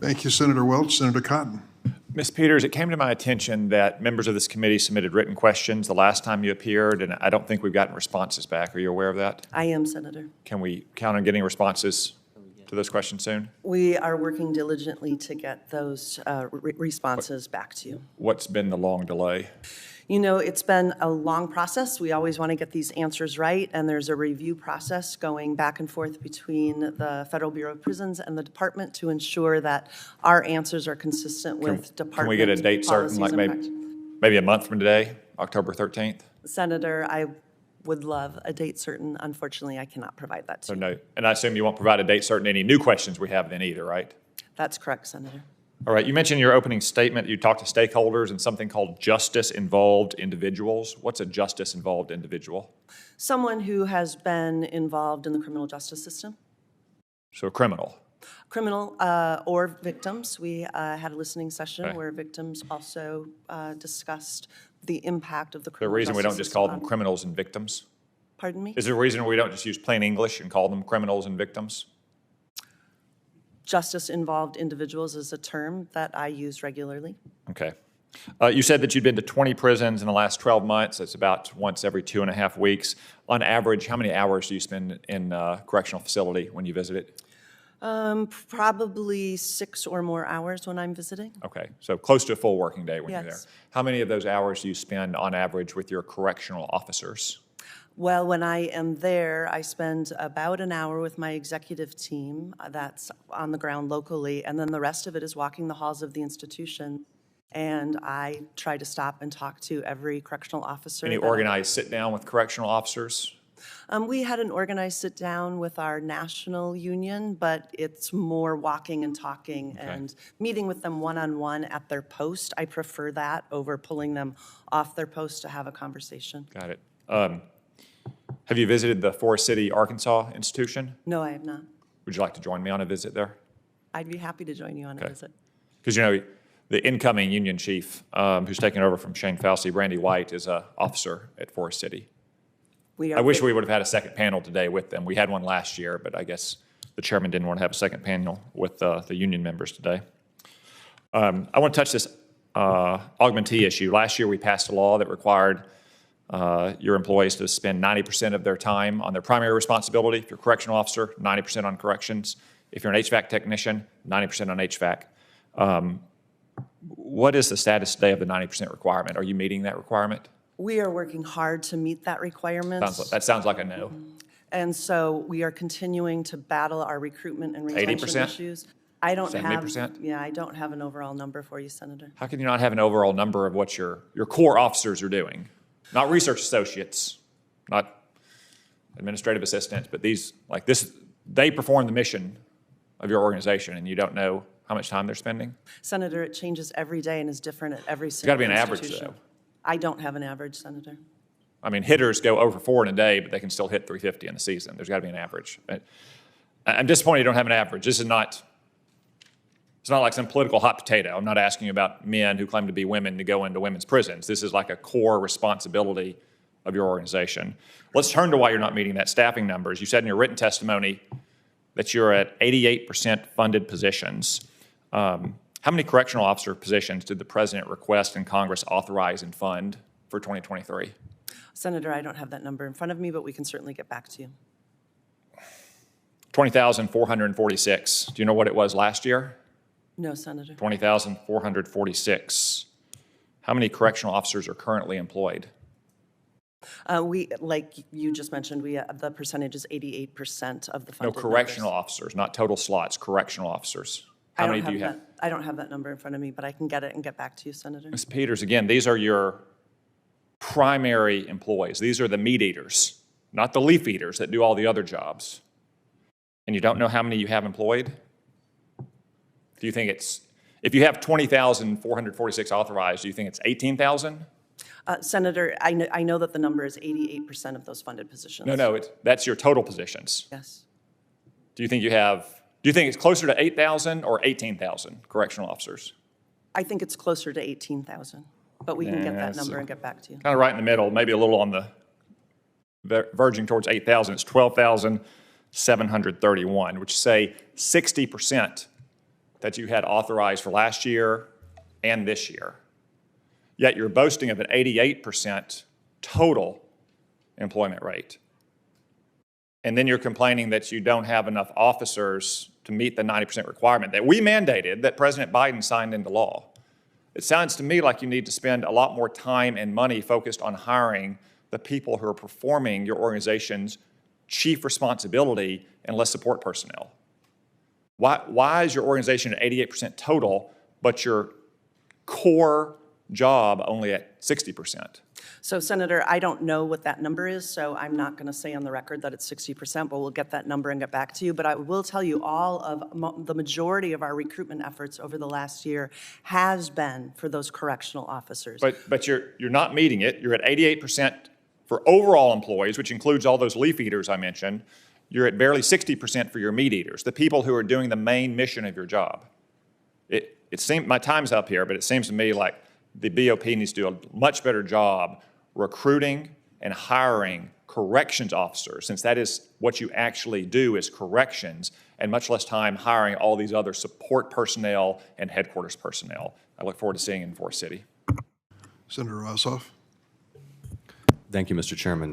Thank you, Senator Welch. Senator Cotton. Ms. Peters, it came to my attention that members of this committee submitted written questions the last time you appeared, and I don't think we've gotten responses back. Are you aware of that? I am, Senator. Can we count on getting responses to those questions soon? We are working diligently to get those responses back to you. What's been the long delay? You know, it's been a long process. We always want to get these answers right, and there's a review process going back and forth between the Federal Bureau of Prisons and the department to ensure that our answers are consistent with department. Can we get a date certain, like maybe a month from today, October 13th? Senator, I would love a date certain. Unfortunately, I cannot provide that to you. No, and I assume you won't provide a date certain any new questions we have then either, right? That's correct, Senator. All right, you mentioned in your opening statement you talked to stakeholders and something called justice-involved individuals. What's a justice-involved individual? Someone who has been involved in the criminal justice system. So a criminal? Criminal or victims. We had a listening session where victims also discussed the impact of the criminal justice system. The reason we don't just call them criminals and victims? Pardon me? Is there a reason we don't just use plain English and call them criminals and victims? Justice-involved individuals is a term that I use regularly. Okay. You said that you'd been to 20 prisons in the last 12 months. That's about once every 2.5 weeks. On average, how many hours do you spend in a correctional facility when you visit it? Probably 6 or more hours when I'm visiting. Okay, so close to a full working day when you're there. Yes. How many of those hours do you spend on average with your correctional officers? Well, when I am there, I spend about an hour with my executive team that's on the ground locally, and then the rest of it is walking the halls of the institution. And I try to stop and talk to every correctional officer. Any organized sit-down with correctional officers? We had an organized sit-down with our national union, but it's more walking and talking and meeting with them one-on-one at their post. I prefer that over pulling them off their post to have a conversation. Got it. Have you visited the Forest City, Arkansas institution? No, I have not. Would you like to join me on a visit there? I'd be happy to join you on a visit. Because, you know, the incoming union chief who's taking over from Shane Fauci, Brandy White, is an officer at Forest City. I wish we would have had a second panel today with them. We had one last year, but I guess the chairman didn't want to have a second panel with the union members today. I want to touch this augmentee issue. Last year we passed a law that required your employees to spend 90% of their time on their primary responsibility. If you're a correctional officer, 90% on corrections. If you're an HVAC technician, 90% on HVAC. What is the status today of the 90% requirement? Are you meeting that requirement? We are working hard to meet that requirement. That sounds like a no. And so we are continuing to battle our recruitment and retention 80%? issues. I don't 70%? have, yeah, I don't have an overall number for you, Senator. How can you not have an overall number of what your core officers are doing? Not research associates, not administrative assistants, but these, like this, they perform the mission of your organization, and you don't know how much time they're spending? Senator, it changes every day and is different at every There's got to be an institution. average, though. I don't have an average, Senator. I mean, hitters go over 4 in a day, but they can still hit 350 in the season. There's got to be an average. I'm disappointed you don't have an average. This is not, it's not like some political hot potato. I'm not asking you about men who claim to be women to go into women's prisons. This is like a core responsibility of your organization. Let's turn to why you're not meeting that staffing numbers. You said in your written testimony that you're at 88% funded positions. How many correctional officer positions did the president request and Congress authorize and fund for 2023? Senator, I don't have that number in front of me, but we can certainly get back to you. 20,446. Do you know what it was last year? No, Senator. 20,446. How many correctional officers are currently employed? We, like you just mentioned, the percentage is 88% of the funded No, correctional officers, not total slots, correctional officers. How many do you have? I don't have that number in front of me, but I can get it and get back to you, Senator. Ms. Peters, again, these are your primary employees. These are the meat eaters, not the leaf eaters that do all the other jobs. And you don't know how many you have employed? Do you think it's, if you have 20,446 authorized, do you think it's 18,000? Senator, I know that the number is 88% of those funded positions. No, that's your total positions. Yes. Do you think it's closer to 8,000 or 18,000 correctional officers? I think it's closer to 18,000, but we can get that number and get back to you. Kind of right in the middle, maybe a little on the verging towards 8,000. It's 12,731, which say 60% that you had authorized for last year and this year. Yet you're boasting of an 88% total employment rate. And then you're complaining that you don't have enough officers to meet the 90% requirement that we mandated, that President Biden signed into law. It sounds to me like you need to spend a lot more time and money focused on hiring the people who are performing your organization's chief responsibility and less support personnel. Why is your organization at 88% total, but your core job only at 60%? So, Senator, I don't know what that number is, so I'm not going to say on the record that it's 60%, but we'll get that number and get back to you. But I will tell you all of the majority of our recruitment efforts over the last year has been for those correctional officers. But you're not meeting it. You're at 88% for overall employees, which includes all those leaf eaters I mentioned. You're at barely 60% for your meat eaters, the people who are doing the main mission of your job. It seems, my time's up here, but it seems to me like the BOP needs to do a much better job recruiting and hiring corrections officers, since that is what you actually do is corrections, and much less time hiring all these other support personnel and headquarters personnel. I look forward to seeing you in Forest City. Senator Ossoff. Thank you, Mr. Chairman.